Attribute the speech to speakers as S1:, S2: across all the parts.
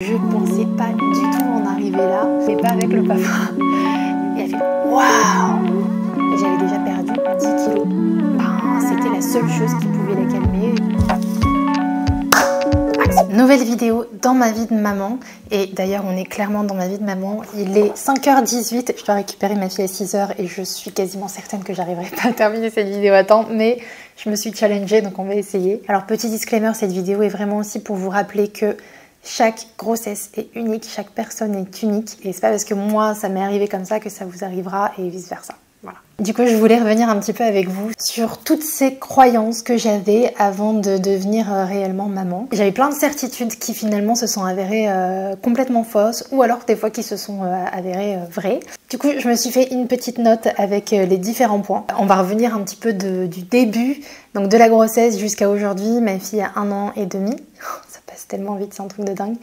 S1: Je pensais pas du tout en arriver là, mais pas avec le papa. Il a fait waouh! Et j'avais déjà perdu 10 kilos. C'était la seule chose qui pouvait la calmer. Nouvelle vidéo dans ma vie de maman. Et d'ailleurs, on est clairement dans ma vie de maman. Il est 5h18. Je dois récupérer ma fille à 6h et je suis quasiment certaine que j'arriverai pas à terminer cette vidéo à temps. Mais je me suis challengée, donc on va essayer. Alors, petit disclaimer, cette vidéo est vraiment aussi pour vous rappeler que chaque grossesse est unique, chaque personne est unique et c'est pas parce que moi ça m'est arrivé comme ça que ça vous arrivera et vice versa. Voilà. Du coup, je voulais revenir un petit peu avec vous sur toutes ces croyances que j'avais avant de devenir réellement maman. J'avais plein de certitudes qui finalement se sont avérées complètement fausses ou alors des fois qui se sont avérées vraies. Du coup, je me suis fait une petite note avec les différents points. On va revenir un petit peu du début, donc de la grossesse jusqu'à aujourd'hui. Ma fille a 1 an et demi. Ça passe tellement vite, c'est un truc de dingue.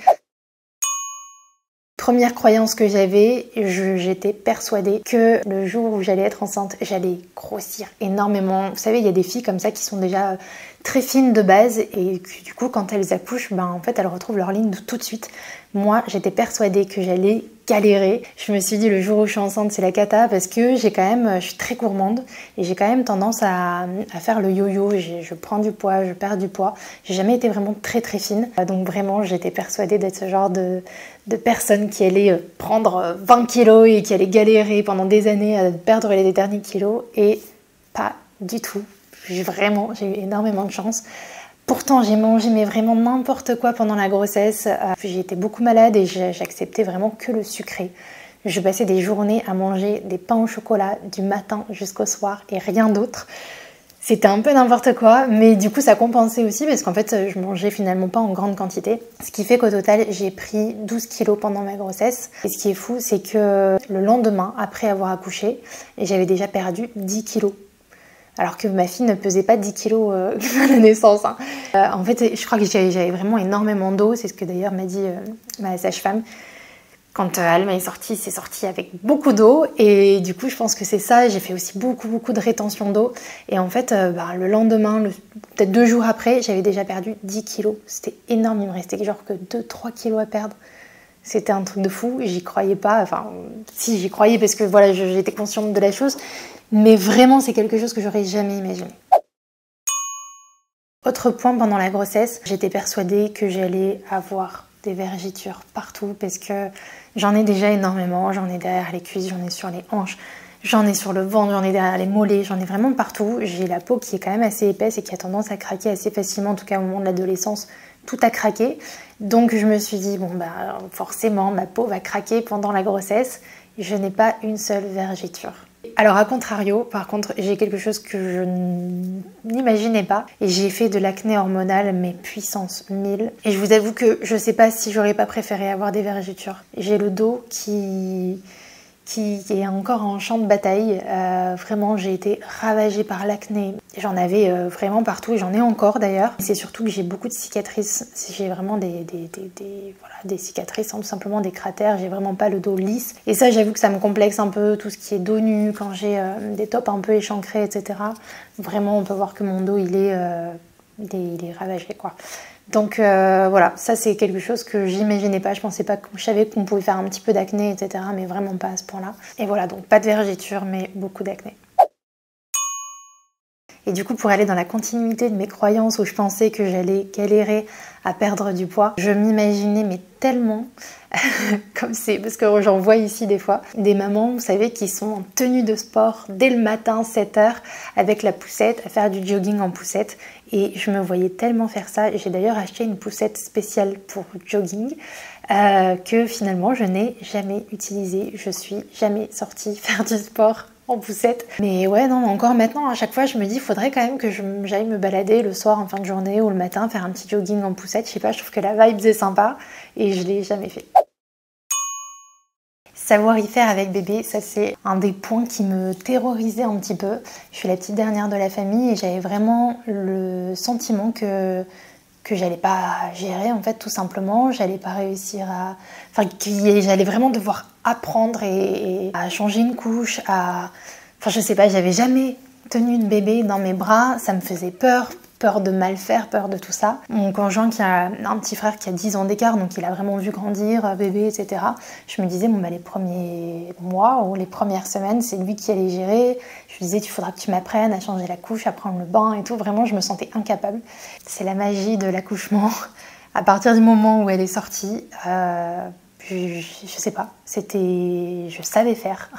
S1: Première croyance que j'avais, j'étais persuadée que le jour où j'allais être enceinte, j'allais grossir énormément. Vous savez, il y a des filles comme ça qui sont déjà très fines de base et du coup, quand elles accouchent, en fait, elles retrouvent leur ligne tout de suite. Moi, j'étais persuadée que j'allais galérer. Je me suis dit, le jour où je suis enceinte, c'est la cata parce que je suis très gourmande et j'ai quand même tendance à faire le yo-yo. Je prends du poids, je perds du poids. J'ai jamais été vraiment très très fine. Donc vraiment, j'étais persuadée d'être ce genre de personne qui allait prendre 20 kilos et qui allait galérer pendant des années à perdre les derniers kilos et pas du tout. J'ai eu énormément de chance. Pourtant, j'ai mangé mais vraiment n'importe quoi pendant la grossesse. J'ai été beaucoup malade et j'acceptais vraiment que le sucré. Je passais des journées à manger des pains au chocolat du matin jusqu'au soir et rien d'autre. C'était un peu n'importe quoi, mais du coup ça compensait aussi parce qu'en fait je mangeais finalement pas en grande quantité. Ce qui fait qu'au total j'ai pris 12 kilos pendant ma grossesse. Et ce qui est fou, c'est que le lendemain, après avoir accouché, j'avais déjà perdu 10 kilos. Alors que ma fille ne pesait pas 10 kilos à la naissance. En fait, je crois que j'avais vraiment énormément d'eau. C'est ce que d'ailleurs m'a dit ma sage-femme. Quand Alma est sortie, c'est sorti avec beaucoup d'eau. Et du coup, je pense que c'est ça. J'ai fait aussi beaucoup de rétention d'eau. Et en fait, le lendemain, peut-être 2 jours après, j'avais déjà perdu 10 kilos. C'était énorme. Il me restait genre que 2-3 kilos à perdre. C'était un truc de fou. J'y croyais pas. Enfin, si, j'y croyais parce que voilà, j'étais consciente de la chose. Mais vraiment, c'est quelque chose que j'aurais jamais imaginé. Autre point pendant la grossesse, j'étais persuadée que j'allais avoir des vergetures partout parce que j'en ai déjà énormément. J'en ai derrière les cuisses, j'en ai sur les hanches, j'en ai sur le ventre, j'en ai derrière les mollets, j'en ai vraiment partout. J'ai la peau qui est quand même assez épaisse et qui a tendance à craquer assez facilement, en tout cas au moment de l'adolescence, tout a craqué. Donc je me suis dit, forcément, ma peau va craquer pendant la grossesse. Je n'ai pas une seule vergeture. Alors à contrario, par contre, j'ai quelque chose que je n'imaginais pas et j'ai fait de l'acné hormonal mais puissance 1000 et je vous avoue que je sais pas si j'aurais pas préféré avoir des vergetures. J'ai le dos qui est encore en champ de bataille. Vraiment, j'ai été ravagée par l'acné. J'en avais vraiment partout et j'en ai encore d'ailleurs. C'est surtout que j'ai beaucoup de cicatrices. J'ai vraiment des cicatrices, tout simplement des cratères. J'ai vraiment pas le dos lisse. Et ça, j'avoue que ça me complexe un peu, tout ce qui est dos nu, quand j'ai des tops un peu échancrés, etc. Vraiment, on peut voir que mon dos, il est ravagé, quoi. Donc voilà, ça c'est quelque chose que j'imaginais pas, je savais qu'on pouvait faire un petit peu d'acné, etc. mais vraiment pas à ce point-là. Et voilà, donc pas de vergeture, mais beaucoup d'acné. Et du coup, pour aller dans la continuité de mes croyances où je pensais que j'allais galérer à perdre du poids, je m'imaginais mais tellement, parce que j'en vois ici des fois, des mamans, vous savez, qui sont en tenue de sport dès le matin, 7h, avec la poussette, à faire du jogging en poussette. Et je me voyais tellement faire ça. J'ai d'ailleurs acheté une poussette spéciale pour jogging que finalement je n'ai jamais utilisée. Je suis jamais sortie faire du sport en poussette. Mais ouais, non, encore maintenant, à chaque fois, je me dis, il faudrait quand même que j'aille me balader le soir en fin de journée ou le matin, faire un petit jogging en poussette. Je sais pas, je trouve que la vibe est sympa et je l'ai jamais fait. Savoir y faire avec bébé, ça c'est un des points qui me terrorisait un petit peu. Je suis la petite dernière de la famille et j'avais vraiment le sentiment que j'allais pas gérer en fait, tout simplement. J'allais pas réussir à... j'allais vraiment devoir apprendre et à changer une couche, je sais pas, j'avais jamais tenu une bébé dans mes bras, ça me faisait peur peur de mal faire, peur de tout ça. Mon conjoint qui a un petit frère qui a 10 ans d'écart, donc il a vraiment vu grandir, bébé, etc. Je me disais, bon bah les premiers mois ou les premières semaines, c'est lui qui allait gérer. Je lui disais, il faudra que tu m'apprennes à changer la couche, à prendre le bain et tout. Vraiment, je me sentais incapable. C'est la magie de l'accouchement. À partir du moment où elle est sortie, je sais pas, je savais faire.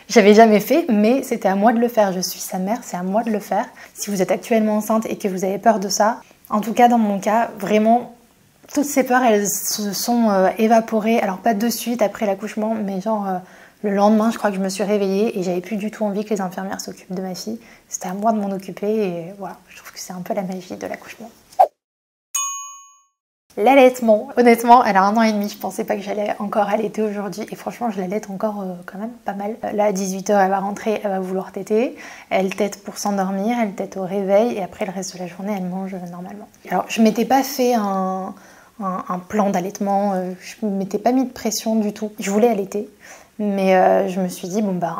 S1: J'avais jamais fait, mais c'était à moi de le faire. Je suis sa mère, c'est à moi de le faire. Si vous êtes actuellement enceinte et que vous avez peur de ça, en tout cas dans mon cas, vraiment, toutes ces peurs, elles se sont évaporées. Alors pas de suite après l'accouchement, mais genre le lendemain, je crois que je me suis réveillée et j'avais plus du tout envie que les infirmières s'occupent de ma fille. C'était à moi de m'en occuper et voilà, je trouve que c'est un peu la magie de l'accouchement. L'allaitement, honnêtement, elle a 1 an et demi, je pensais pas que j'allais encore allaiter aujourd'hui et franchement je l'allaite encore quand même pas mal. Là à 18 h elle va rentrer, elle va vouloir téter, elle tète pour s'endormir, elle tète au réveil et après le reste de la journée elle mange normalement. Alors je m'étais pas fait un plan d'allaitement, je m'étais pas mis de pression du tout, je voulais allaiter mais je me suis dit bon ben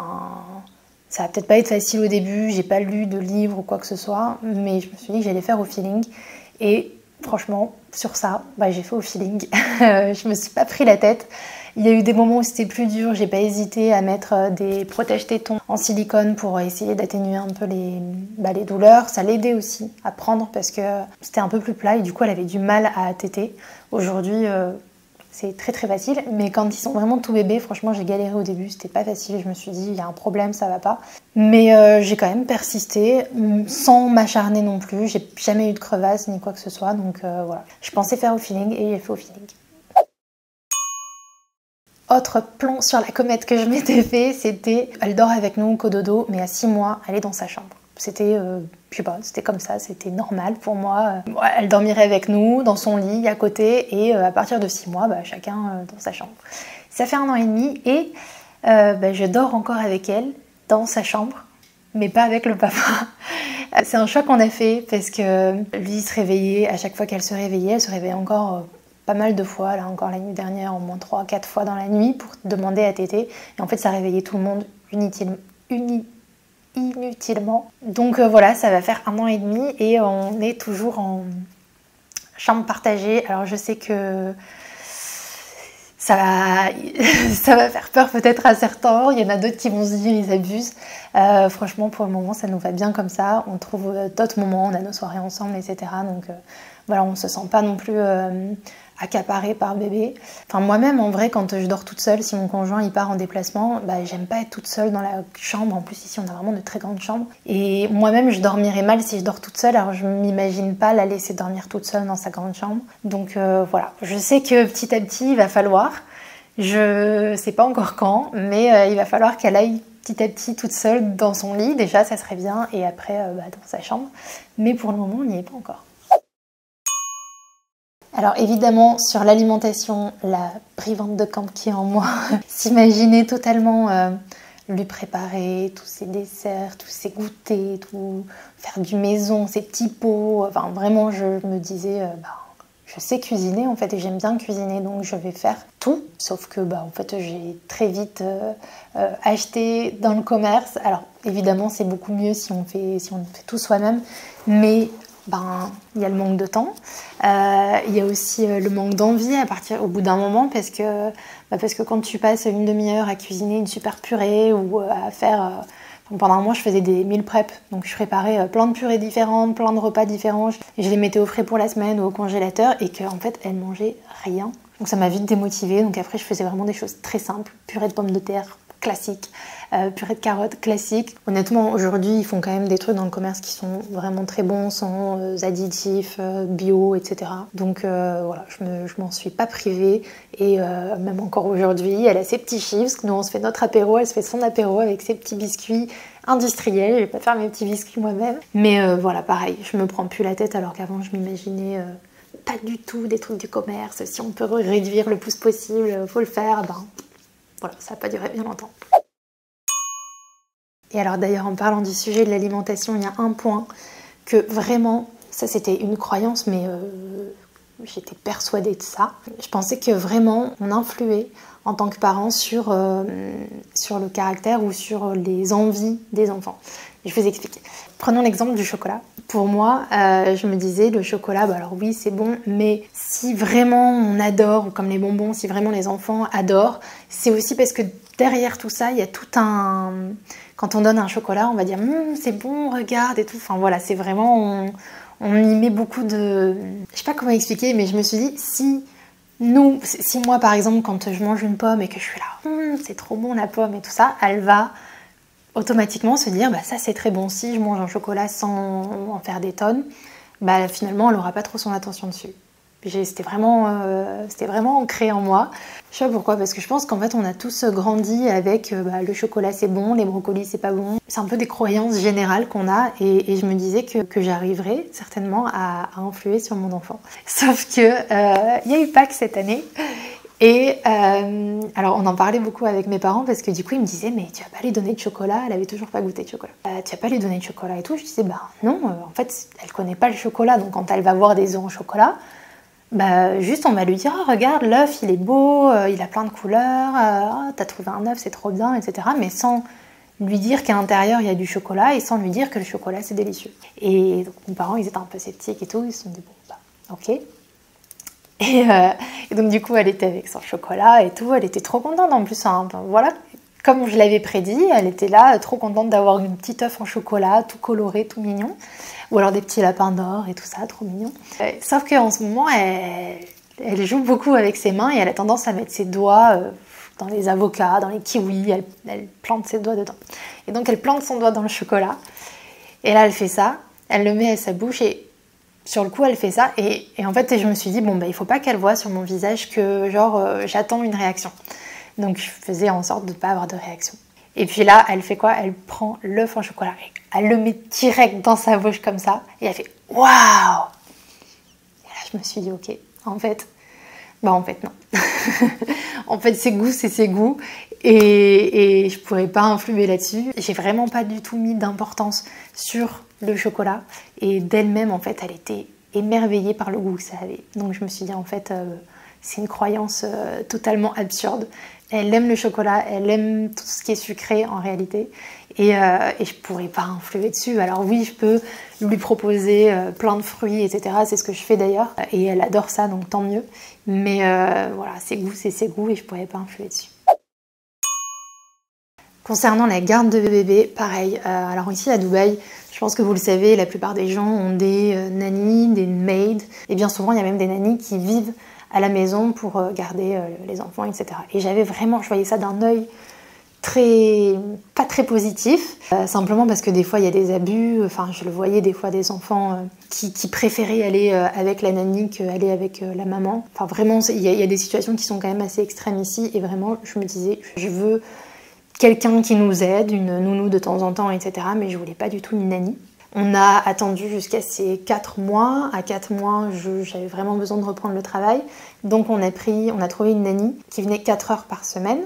S1: ça va peut-être pas être facile au début, j'ai pas lu de livre ou quoi que ce soit, mais je me suis dit que j'allais faire au feeling et franchement, sur ça, j'ai fait au feeling. Je me suis pas pris la tête. Il y a eu des moments où c'était plus dur, j'ai pas hésité à mettre des protège-tétons en silicone pour essayer d'atténuer un peu les douleurs. Ça l'aidait aussi à prendre parce que c'était un peu plus plat et du coup elle avait du mal à téter. Aujourd'hui, c'est très très facile, mais quand ils sont vraiment tout bébés, franchement j'ai galéré au début, c'était pas facile, je me suis dit il y a un problème, ça va pas. Mais j'ai quand même persisté, sans m'acharner non plus, j'ai jamais eu de crevasse ni quoi que ce soit, donc voilà. Je pensais faire au feeling et j'ai fait au feeling. Autre plan sur la comète que je m'étais fait, c'était elle dort avec nous cododo, mais à 6 mois, elle est dans sa chambre. C'était, je sais pas, c'était comme ça, c'était normal pour moi. Elle dormirait avec nous, dans son lit, à côté, et à partir de 6 mois, chacun dans sa chambre. Ça fait 1 an et demi, et je dors encore avec elle, dans sa chambre, mais pas avec le papa. C'est un choix qu'on a fait, parce que lui se réveillait, à chaque fois qu'elle se réveillait, elle se réveillait encore pas mal de fois, là encore la nuit dernière, au moins 3-4 fois dans la nuit, pour demander à téter. Et en fait, ça réveillait tout le monde inutilement. Donc voilà, ça va faire 1 an et demi et on est toujours en chambre partagée. Alors je sais que ça va faire peur peut-être à certains, il y en a d'autres qui vont se dire ils abusent. Franchement pour le moment ça nous va bien comme ça, on trouve d'autres moments, on a nos soirées ensemble, etc. Donc voilà, on se sent pas non plus accaparé par bébé. Enfin moi-même en vrai quand je dors toute seule, si mon conjoint il part en déplacement, j'aime pas être toute seule dans la chambre. En plus ici on a vraiment de très grandes chambres. Et moi-même je dormirais mal si je dors toute seule, alors je m'imagine pas la laisser dormir toute seule dans sa grande chambre. Donc voilà, je sais que petit à petit il va falloir, je sais pas encore quand, mais il va falloir qu'elle aille petit à petit toute seule dans son lit, déjà ça serait bien, et après dans sa chambre. Mais pour le moment on n'y est pas encore. Alors évidemment, sur l'alimentation, la brivante de camp qui est en moi, s'imaginer totalement lui préparer tous ses desserts, tous ses goûters, tout faire du maison, ses petits pots. Enfin vraiment, je me disais, je sais cuisiner en fait et j'aime bien cuisiner, donc je vais faire tout. Sauf que en fait, j'ai très vite acheté dans le commerce. Alors évidemment, c'est beaucoup mieux si on fait tout soi-même, mais il y a le manque de temps, il y a aussi le manque d'envie au bout d'un moment parce que quand tu passes une demi-heure à cuisiner une super purée ou à faire... pendant un mois je faisais des meal prep, donc je préparais plein de purées différentes, plein de repas différents et je les mettais au frais pour la semaine ou au congélateur et qu'en fait elles mangeaient rien. Donc ça m'a vite démotivée, donc après je faisais vraiment des choses très simples, purée de pommes de terre classique, purée de carottes classique. Honnêtement, aujourd'hui, ils font quand même des trucs dans le commerce qui sont vraiment très bons, sans additifs, bio, etc. Donc voilà, je m'en suis pas privée. Et même encore aujourd'hui, elle a ses petits chiffres. Nous, on se fait notre apéro, elle se fait son apéro avec ses petits biscuits industriels. Je vais pas faire mes petits biscuits moi-même. Mais voilà, pareil, je me prends plus la tête alors qu'avant, je m'imaginais... pas du tout des trucs du commerce. Si on peut réduire le plus possible, faut le faire. Voilà, ça n'a pas duré bien longtemps. Et alors d'ailleurs, en parlant du sujet de l'alimentation, il y a un point que vraiment, ça c'était une croyance, mais j'étais persuadée de ça. Je pensais que vraiment, on influait en tant que parent sur le caractère ou sur les envies des enfants. Je vous explique. Prenons l'exemple du chocolat. Pour moi, je me disais, le chocolat, bah alors oui, c'est bon, mais si vraiment on adore, ou comme les bonbons, si vraiment les enfants adorent, c'est aussi parce que derrière tout ça, il y a tout un... Quand on donne un chocolat, on va dire c'est bon, regarde et tout. Enfin voilà, c'est vraiment... On y met beaucoup de... Je sais pas comment expliquer, mais je me suis dit, si moi par exemple, quand je mange une pomme et que je suis là, c'est trop bon la pomme et tout ça, elle va automatiquement se dire, bah ça c'est très bon. Si je mange un chocolat sans en faire des tonnes, bah finalement elle aura pas trop son attention dessus. C'était vraiment ancré en moi. Je sais pas pourquoi, parce que je pense qu'en fait on a tous grandi avec le chocolat c'est bon, les brocolis c'est pas bon. C'est un peu des croyances générales qu'on a et je me disais que j'arriverais certainement à influer sur mon enfant. Sauf que il y a eu Pâques cette année. Et alors on en parlait beaucoup avec mes parents parce que du coup ils me disaient mais tu vas pas lui donner de chocolat, elle avait toujours pas goûté de chocolat. Tu vas pas lui donner de chocolat et tout. Je disais bah non, en fait elle connaît pas le chocolat, donc quand elle va voir des œufs en chocolat, bah juste on va lui dire oh, regarde l'œuf il est beau, il a plein de couleurs, oh, t'as trouvé un œuf c'est trop bien, etc. Mais sans lui dire qu'à l'intérieur il y a du chocolat et sans lui dire que le chocolat c'est délicieux. Et donc mes parents ils étaient un peu sceptiques et tout, ils se sont dit bon bah ok. Et donc du coup elle était avec son chocolat et tout, elle était trop contente en plus, hein. Voilà, comme je l'avais prédit, elle était là trop contente d'avoir une petite œuf en chocolat, tout coloré, tout mignon, ou alors des petits lapins d'or et tout ça, trop mignon. Sauf qu'en ce moment elle joue beaucoup avec ses mains et elle a tendance à mettre ses doigts dans les avocats, dans les kiwis, elle plante ses doigts dedans. Et donc elle plante son doigt dans le chocolat et là elle fait ça, elle le met à sa bouche et sur le coup, elle fait ça et en fait, je me suis dit, bon, bah, il faut pas qu'elle voie sur mon visage que, genre, j'attends une réaction. Donc, je faisais en sorte de ne pas avoir de réaction. Et puis là, elle fait quoi? Elle prend l'œuf en chocolat, elle le met direct dans sa bouche comme ça et elle fait waouh! Et là, je me suis dit, ok, en fait non. En fait, ses goûts, c'est ses goûts et je pourrais pas influer là-dessus. J'ai vraiment pas du tout mis d'importance sur le chocolat et d'elle-même, en fait, elle était émerveillée par le goût que ça avait. Donc je me suis dit, en fait, c'est une croyance totalement absurde. Elle aime le chocolat, elle aime tout ce qui est sucré en réalité et je pourrais pas influer dessus. Alors oui, je peux lui proposer plein de fruits, etc. C'est ce que je fais d'ailleurs et elle adore ça, donc tant mieux. Mais voilà, ses goûts, c'est ses goûts et je pourrais pas influer dessus. Concernant la garde de bébé, pareil. Alors ici à Dubaï, je pense que vous le savez, la plupart des gens ont des nannies, des maids, et bien souvent il y a même des nannies qui vivent à la maison pour garder les enfants, etc. Et je voyais ça d'un œil pas très positif, simplement parce que des fois il y a des abus, enfin je le voyais des fois des enfants qui préféraient aller avec la nanny qu'aller avec la maman. Enfin vraiment, il y a des situations qui sont quand même assez extrêmes ici et vraiment je me disais, je veux quelqu'un qui nous aide, une nounou de temps en temps, etc. Mais je voulais pas du tout une nanny. On a attendu jusqu'à ces 4 mois. À 4 mois, j'avais vraiment besoin de reprendre le travail. Donc on a trouvé une nanny qui venait 4 heures par semaine.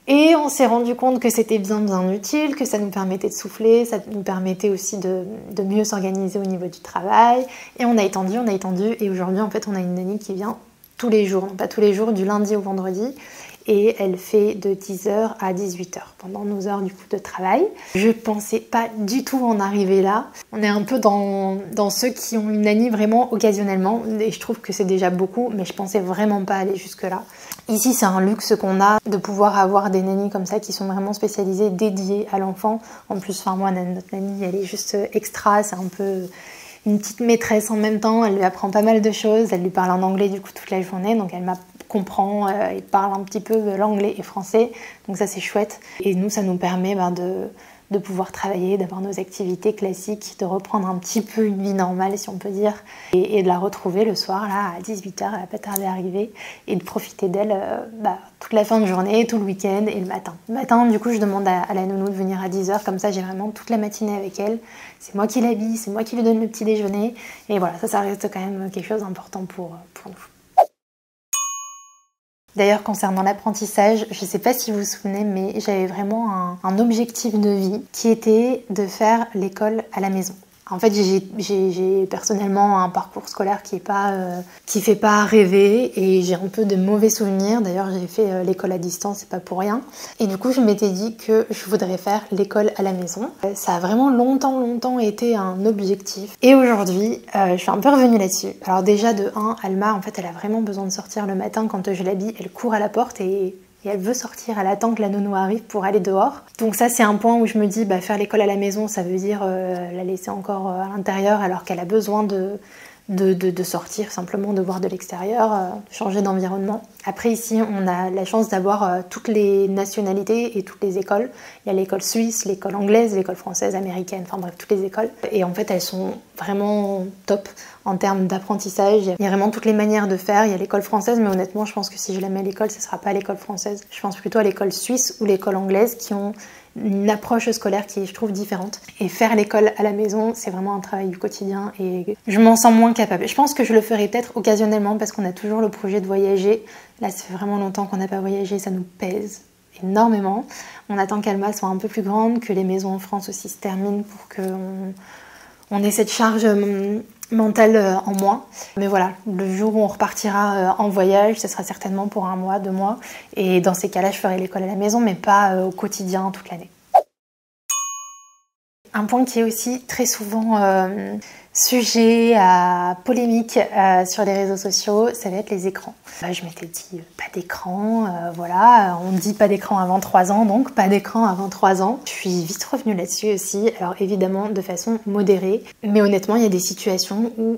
S1: Et on s'est rendu compte que c'était bien utile, que ça nous permettait de souffler, ça nous permettait aussi de mieux s'organiser au niveau du travail. Et on a étendu. Et aujourd'hui, en fait, on a une nanny qui vient tous les jours. Non pas tous les jours, du lundi au vendredi. Et elle fait de 10h à 18h pendant nos heures du coup de travail. Je pensais pas du tout en arriver là. On est un peu dans ceux qui ont une nanny vraiment occasionnellement et je trouve que c'est déjà beaucoup, mais je pensais vraiment pas aller jusque là. Ici c'est un luxe qu'on a de pouvoir avoir des nannies comme ça qui sont vraiment spécialisées, dédiées à l'enfant. En plus, moi notre nanny elle est juste extra, c'est un peu une petite maîtresse en même temps, elle lui apprend pas mal de choses, elle lui parle en anglais du coup toute la journée, donc elle comprend et parle un petit peu l'anglais et français, donc ça c'est chouette. Et nous ça nous permet de pouvoir travailler, d'avoir nos activités classiques, de reprendre un petit peu une vie normale si on peut dire, et de la retrouver le soir là à 18h, elle va pas tarder à arriver, et de profiter d'elle toute la fin de journée, tout le week-end et le matin. Le matin du coup je demande à la nounou de venir à 10h, comme ça j'ai vraiment toute la matinée avec elle, c'est moi qui l'habille, c'est moi qui lui donne le petit déjeuner, et voilà, ça reste quand même quelque chose d'important pour nous. D'ailleurs, concernant l'apprentissage, je ne sais pas si vous vous souvenez, mais j'avais vraiment un objectif de vie qui était de faire l'école à la maison. En fait, j'ai personnellement un parcours scolaire qui fait pas rêver et j'ai un peu de mauvais souvenirs. D'ailleurs, j'ai fait l'école à distance, c'est pas pour rien. Et du coup, je m'étais dit que je voudrais faire l'école à la maison. Ça a vraiment longtemps été un objectif. Et aujourd'hui, je suis un peu revenue là-dessus. Alors déjà, de 1, Alma, en fait, elle a vraiment besoin de sortir le matin quand je l'habille. Elle court à la porte et elle veut sortir, elle attend que la nounou arrive pour aller dehors. Donc ça, c'est un point où je me dis, faire l'école à la maison, ça veut dire la laisser encore à l'intérieur alors qu'elle a besoin de sortir, simplement de voir de l'extérieur, changer d'environnement. Après ici, on a la chance d'avoir toutes les nationalités et toutes les écoles. Il y a l'école suisse, l'école anglaise, l'école française, américaine, enfin bref, toutes les écoles. Et en fait, elles sont vraiment top en termes d'apprentissage. Il y a vraiment toutes les manières de faire. Il y a l'école française, mais honnêtement, je pense que si je la mets à l'école, ce ne sera pas l'école française. Je pense plutôt à l'école suisse ou l'école anglaise qui ont une approche scolaire qui est, je trouve, différente. Et faire l'école à la maison, c'est vraiment un travail du quotidien et je m'en sens moins capable. Je pense que je le ferai peut-être occasionnellement parce qu'on a toujours le projet de voyager. Là, ça fait vraiment longtemps qu'on n'a pas voyagé, ça nous pèse énormément. On attend qu'Alma soit un peu plus grande, que les maisons en France aussi se terminent pour qu'on ait cette charge mentale en moins. Mais voilà, le jour où on repartira en voyage, ce sera certainement pour 1 mois, 2 mois. Et dans ces cas-là, je ferai l'école à la maison, mais pas au quotidien toute l'année. Un point qui est aussi très souvent sujet à polémique sur les réseaux sociaux, ça va être les écrans. Je m'étais dit pas d'écran, voilà, on dit pas d'écran avant 3 ans, donc pas d'écran avant 3 ans. Je suis vite revenue là-dessus aussi, alors évidemment de façon modérée, mais honnêtement il y a des situations où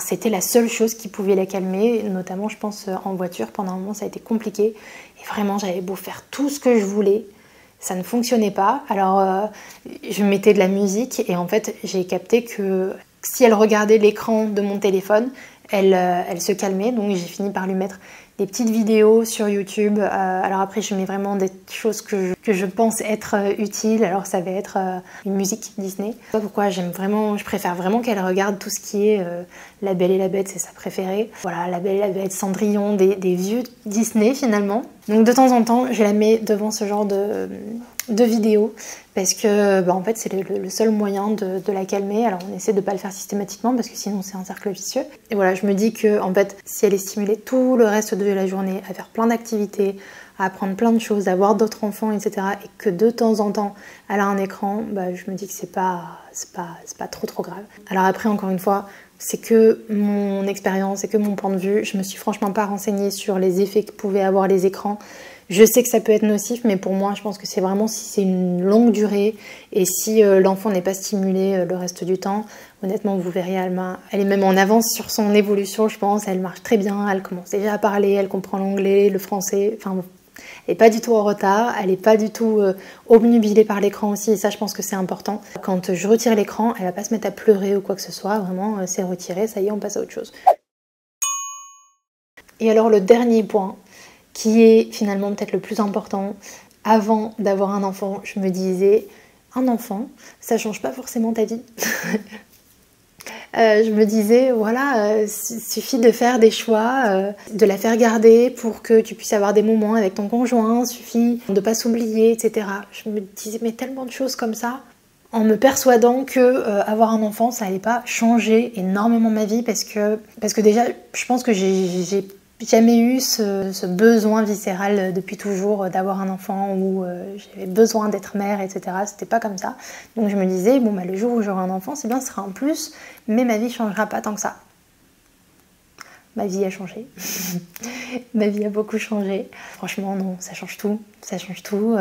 S1: c'était la seule chose qui pouvait la calmer, notamment je pense en voiture, pendant un moment ça a été compliqué, et vraiment j'avais beau faire tout ce que je voulais, ça ne fonctionnait pas. Alors je mettais de la musique et en fait j'ai capté que si elle regardait l'écran de mon téléphone, elle se calmait. Donc j'ai fini par lui mettre des petites vidéos sur YouTube. Alors après je mets vraiment des choses que je pense être utiles. Alors ça va être une musique Disney. Je sais pas pourquoi je préfère vraiment qu'elle regarde tout ce qui est La Belle et la Bête, c'est sa préférée. Voilà, La Belle et la Bête, Cendrillon, des vieux Disney finalement. Donc de temps en temps je la mets devant ce genre de vidéos parce que en fait c'est le seul moyen de la calmer. Alors on essaie de pas le faire systématiquement parce que sinon c'est un cercle vicieux. Et voilà, je me dis que en fait si elle est stimulée tout le reste de la journée à faire plein d'activités, à apprendre plein de choses, à voir d'autres enfants, etc. et que de temps en temps elle a un écran, je me dis que c'est pas trop grave. Alors après encore une fois, c'est que mon expérience, c'est que mon point de vue. Je me suis franchement pas renseignée sur les effets que pouvaient avoir les écrans. Je sais que ça peut être nocif, mais pour moi, je pense que c'est vraiment si c'est une longue durée et si l'enfant n'est pas stimulé le reste du temps. Honnêtement, vous verrez, Alma, elle est même en avance sur son évolution, je pense. Elle marche très bien, elle commence déjà à parler, elle comprend l'anglais, le français. Enfin, elle n'est pas du tout en retard, elle n'est pas du tout obnubilée par l'écran aussi, et ça, je pense que c'est important. Quand je retire l'écran, elle va pas se mettre à pleurer ou quoi que ce soit. Vraiment, c'est retiré, ça y est, on passe à autre chose. Et alors, le dernier point, qui est finalement peut-être le plus important. Avant d'avoir un enfant, je me disais, un enfant, ça change pas forcément ta vie. Je me disais, voilà, suffit de faire des choix, de la faire garder pour que tu puisses avoir des moments avec ton conjoint, suffit de pas s'oublier, etc. Je me disais, mais tellement de choses comme ça, en me persuadant que avoir un enfant, ça allait pas changer énormément ma vie, parce que déjà, je pense que j'ai jamais eu ce besoin viscéral depuis toujours d'avoir un enfant où j'avais besoin d'être mère, etc. C'était pas comme ça. Donc je me disais, le jour où j'aurai un enfant, c'est bien, ce sera un plus, mais ma vie changera pas tant que ça. Ma vie a changé. Ma vie a beaucoup changé. Franchement, non, ça change tout. Ça change tout.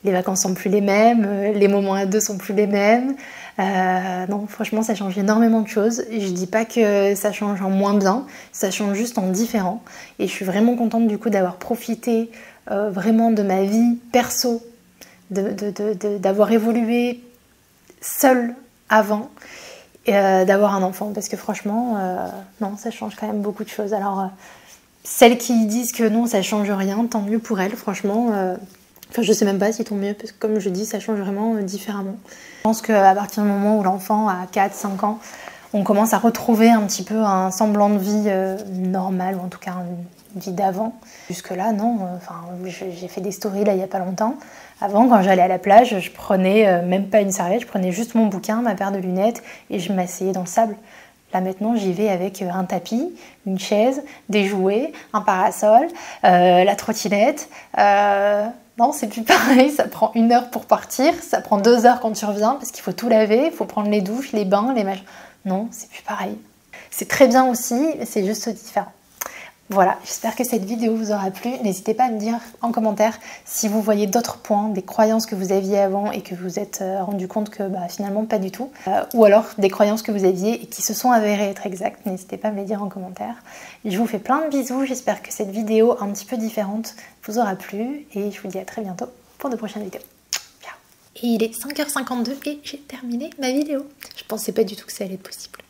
S1: Les vacances sont plus les mêmes, les moments à deux sont plus les mêmes. Non, franchement, ça change énormément de choses. Je dis pas que ça change en moins bien, ça change juste en différent. Et je suis vraiment contente du coup d'avoir profité vraiment de ma vie perso, d'avoir évolué seule avant. D'avoir un enfant, parce que franchement non, ça change quand même beaucoup de choses. Alors celles qui disent que non, ça change rien, tant mieux pour elles, franchement. Enfin, je sais même pas si tant mieux, parce que comme je dis, ça change vraiment différemment. Je pense qu'à partir du moment où l'enfant a 4-5 ans, on commence à retrouver un petit peu un semblant de vie normale, ou en tout cas une vie d'avant. Jusque-là, non. Enfin, j'ai fait des stories là il n'y a pas longtemps. Avant, quand j'allais à la plage, je prenais même pas une serviette, je prenais juste mon bouquin, ma paire de lunettes et je m'asseyais dans le sable. Là maintenant, j'y vais avec un tapis, une chaise, des jouets, un parasol, la trottinette. Non, c'est plus pareil, ça prend 1 heure pour partir, ça prend 2 heures quand tu reviens parce qu'il faut tout laver, il faut prendre les douches, les bains, les machins. Non, c'est plus pareil. C'est très bien aussi, mais c'est juste différent. Voilà, j'espère que cette vidéo vous aura plu. N'hésitez pas à me dire en commentaire si vous voyez d'autres points, des croyances que vous aviez avant et que vous vous êtes rendu compte que finalement pas du tout. Ou alors des croyances que vous aviez et qui se sont avérées être exactes. N'hésitez pas à me les dire en commentaire. Je vous fais plein de bisous, j'espère que cette vidéo un petit peu différente vous aura plu. Et je vous dis à très bientôt pour de prochaines vidéos. Ciao. Et il est 5h52 et j'ai terminé ma vidéo. Je pensais pas du tout que ça allait être possible.